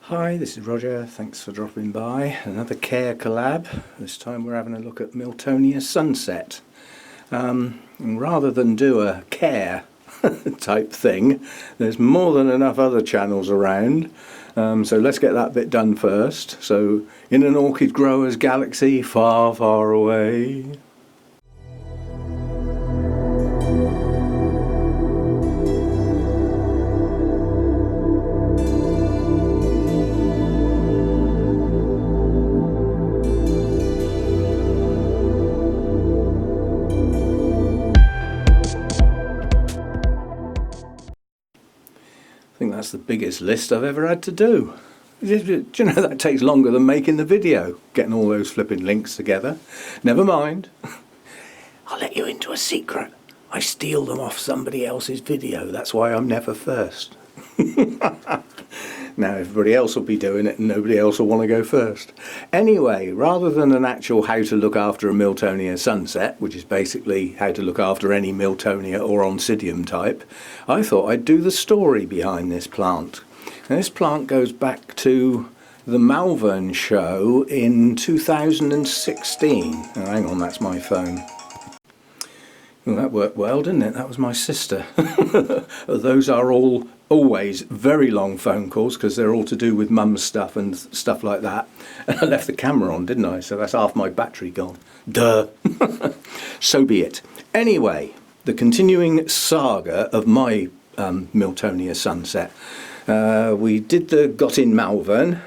Hi, this is Roger. Thanks for dropping by. Another Care collab. This time we're having a look at Miltonia Sunset. And rather than do a Care type thing, there's more than enough other channels around. So let's get that bit done first. So, in an orchid grower's galaxy far, far away. I think that's the biggest list I've ever had to do. Do you know that takes longer than making the video, getting all those flipping links together? Never mind. I'll let you into a secret. I steal them off somebody else's video. That's why I'm never first. Now everybody else will be doing it and nobody else will want to go first. Anyway, rather than an actual how to look after a Miltonia sunset, which is basically how to look after any Miltonia or Oncidium type, I thought I'd do the story behind this plant. Now, this plant goes back to the Malvern show in 2016. Oh, hang on, that's my phone. Well, that worked well, didn't it? That was my sister. Those are always very long phone calls because they're all to do with mum's stuff and stuff like that. And I left the camera on, didn't I? So that's half my battery gone. Duh. So be it. Anyway, the continuing saga of my Miltonia sunset. We got in Malvern,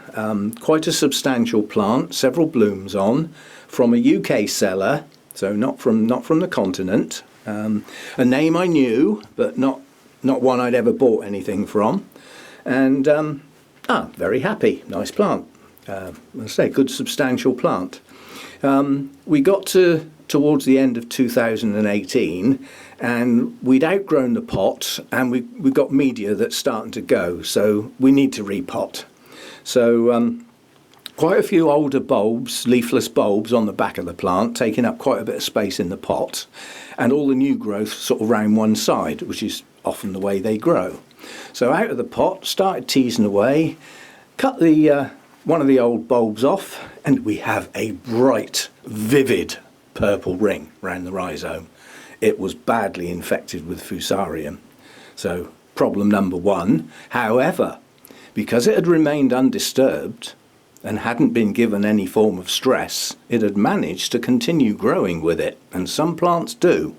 quite a substantial plant, several blooms on, from a UK seller. So not from the continent. A name I knew, but not one I'd ever bought anything from. And very happy. Nice plant. I say good substantial plant. We got towards the end of 2018, and we'd outgrown the pot, and we got media that's starting to go. So we need to repot. So. Quite a few older bulbs, leafless bulbs on the back of the plant, taking up quite a bit of space in the pot, and all the new growth sort of round one side, which is often the way they grow. So out of the pot, started teasing away, cut the one of the old bulbs off, and we have a bright, vivid purple ring round the rhizome. It was badly infected with Fusarium. So problem number one. However, because it had remained undisturbed, and hadn't been given any form of stress, it had managed to continue growing with it, and some plants do.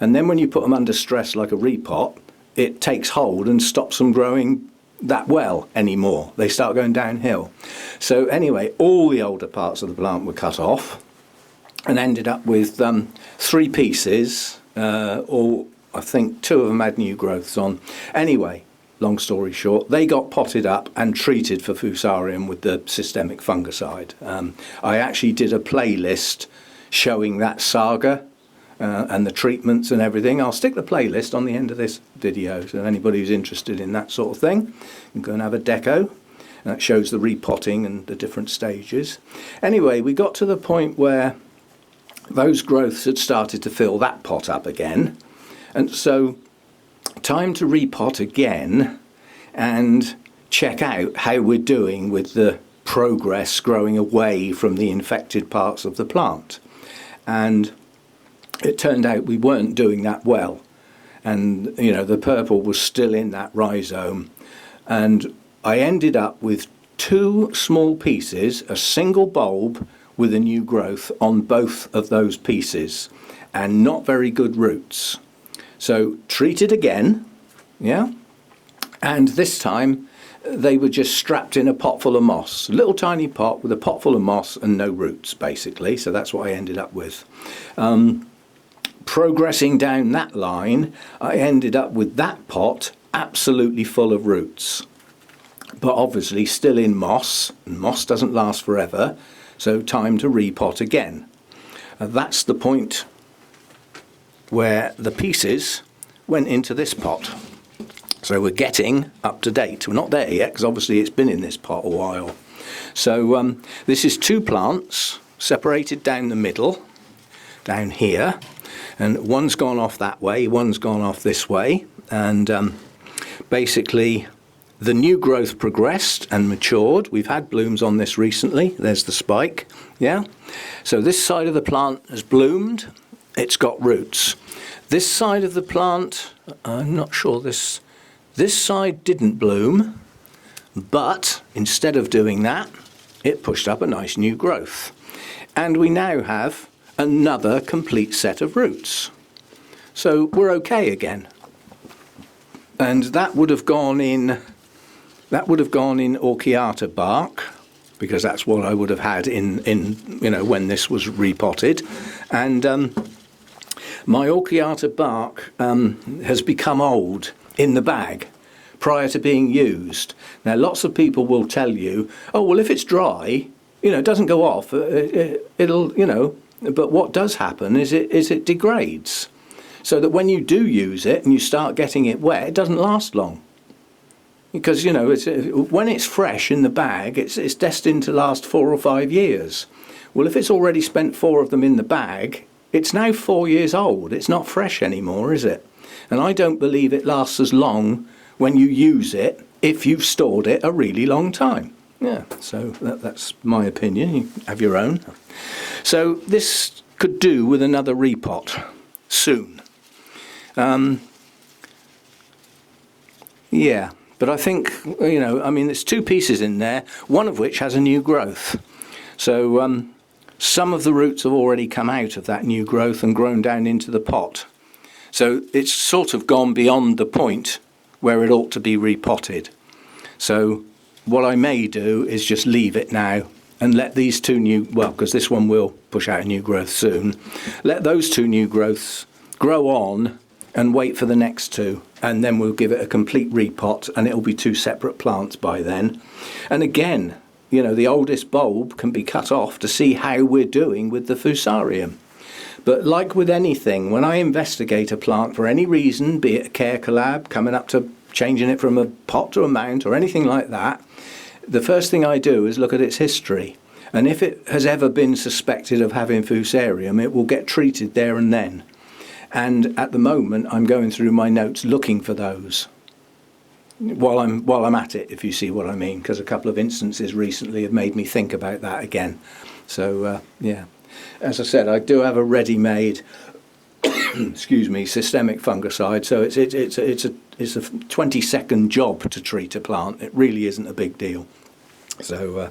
And then when you put them under stress like a repot, it takes hold and stops them growing that well anymore. They start going downhill. So anyway, all the older parts of the plant were cut off and ended up with 3 pieces, or I think 2 of them had new growths on. Anyway, long story short, they got potted up and treated for Fusarium with the systemic fungicide. I actually did a playlist showing that saga and the treatments and everything. I'll stick the playlist on the end of this video, so anybody who's interested in that sort of thing can go and have a deco. And that shows the repotting and the different stages. Anyway, we got to the point where those growths had started to fill that pot up again. And so time to repot again and check out how we're doing with the progress growing away from the infected parts of the plant. And it turned out we weren't doing that well. And, you know, the purple was still in that rhizome. And I ended up with 2 small pieces, a single bulb with a new growth on both of those pieces, and not very good roots. So treated again, yeah, and this time they were just strapped in a pot full of moss, a little tiny pot with a pot full of moss and no roots, basically. So that's what I ended up with. Progressing down that line, I ended up with that pot absolutely full of roots, but obviously still in moss, and moss doesn't last forever, so time to repot again. That's the point where the pieces went into this pot. So we're getting up to date. We're not there yet because obviously it's been in this pot a while. So this is 2 plants separated down the middle, down here, and one's gone off that way, one's gone off this way, and basically the new growth progressed and matured. We've had blooms on this recently. There's the spike, yeah? So this side of the plant has bloomed. It's got roots. This side of the plant, I'm not sure, this side didn't bloom, but instead of doing that, it pushed up a nice new growth. And we now have another complete set of roots. So we're okay again. And that would have gone in Orchiata bark, because that's what I would have had in when this was repotted. And my Orchiata bark has become old in the bag prior to being used. Now, lots of people will tell you, oh, well, if it's dry, it doesn't go off, it'll, but what does happen is it degrades. So that when you do use it and you start getting it wet, it doesn't last long. Because, when it's fresh in the bag, it's destined to last 4 or 5 years. Well, if it's already spent 4 of them in the bag, it's now 4 years old. It's not fresh anymore, is it? And I don't believe it lasts as long when you use it if you've stored it a really long time. Yeah, so that's my opinion. You have your own. So this could do with another repot soon. Yeah, but I think, there's 2 pieces in there, one of which has a new growth. So some of the roots have already come out of that new growth and grown down into the pot. So it's sort of gone beyond the point where it ought to be repotted. So what I may do is just leave it now and let these 2 new, because this one will push out a new growth soon, let those 2 new growths grow on and wait for the next 2, and then we'll give it a complete repot and it'll be 2 separate plants by then. And again, the oldest bulb can be cut off to see how we're doing with the fusarium. But like with anything, when I investigate a plant for any reason, be it a care collab, coming up to changing it from a pot to a mount or anything like that, the first thing I do is look at its history. And if it has ever been suspected of having fusarium, it will get treated there and then. And at the moment, I'm going through my notes looking for those while I'm at it, if you see what I mean, because a couple of instances recently have made me think about that again. So, yeah. As I said, I do have a ready-made, systemic fungicide. So it's a 20-second job to treat a plant. It really isn't a big deal. So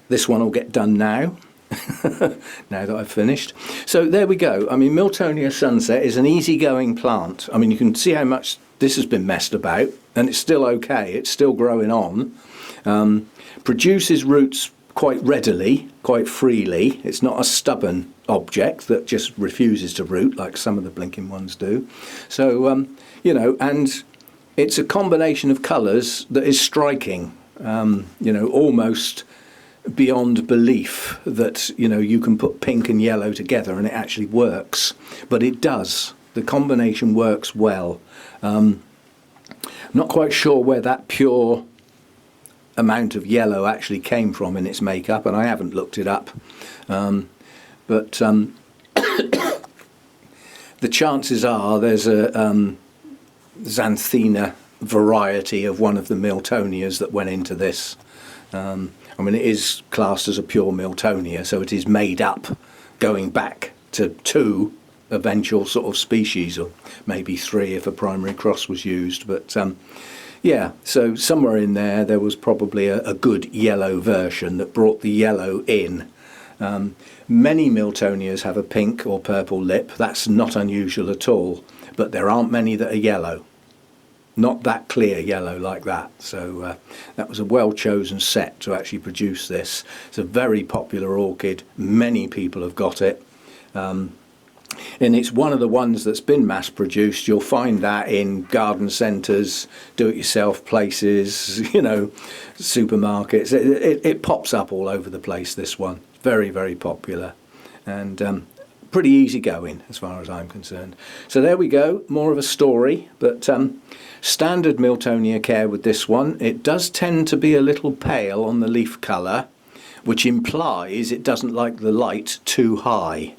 this one will get done now. Now that I've finished. So there we go. Miltonia Sunset is an easygoing plant. You can see how much this has been messed about, and it's still okay. It's still growing on. Produces roots quite readily, quite freely. It's not a stubborn object that just refuses to root like some of the blinking ones do. So, and it's a combination of colours that is striking, almost beyond belief that, you can put pink and yellow together and it actually works. But it does. The combination works well. I'm not quite sure where that pure amount of yellow actually came from in its makeup, and I haven't looked it up. But the chances are there's a Xanthina variety of one of the Miltonias that went into this. It is classed as a pure Miltonia, so it is made up going back to 2 eventual sort of species, or maybe 3 if a primary cross was used. But yeah, so somewhere in there was probably a good yellow version that brought the yellow in. Many Miltonias have a pink or purple lip. That's not unusual at all, but there aren't many that are yellow. Not that clear yellow like that. So that was a well-chosen set to actually produce this. It's a very popular orchid. Many people have got it. And it's one of the ones that's been mass-produced. You'll find that in garden centres, do-it-yourself places, supermarkets. It pops up all over the place, this one. Very, very popular. And pretty easy going as far as I'm concerned. So there we go, more of a story, but standard Miltonia care with this one. It does tend to be a little pale on the leaf colour, which implies it doesn't like the light too high.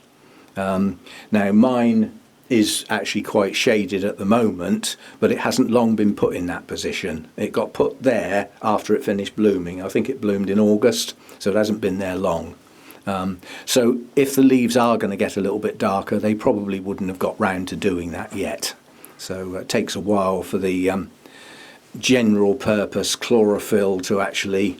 Now mine is actually quite shaded at the moment, but it hasn't long been put in that position. It got put there after it finished blooming. I think it bloomed in August, so it hasn't been there long. So if the leaves are going to get a little bit darker, they probably wouldn't have got round to doing that yet. So it takes a while for the general purpose chlorophyll to actually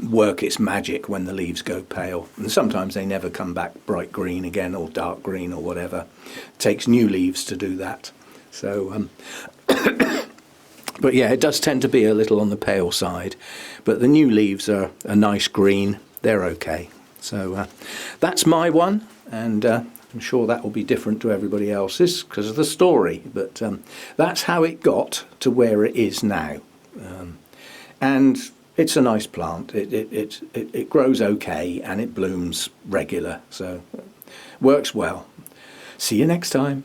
work its magic when the leaves go pale. And sometimes they never come back bright green again or dark green or whatever. It takes new leaves to do that. So, but yeah, it does tend to be a little on the pale side. But the new leaves are a nice green. They're okay. So that's my one, and I'm sure that will be different to everybody else's because of the story. But that's how it got to where it is now. And it's a nice plant. It grows okay and it blooms regular. So works well. See you next time.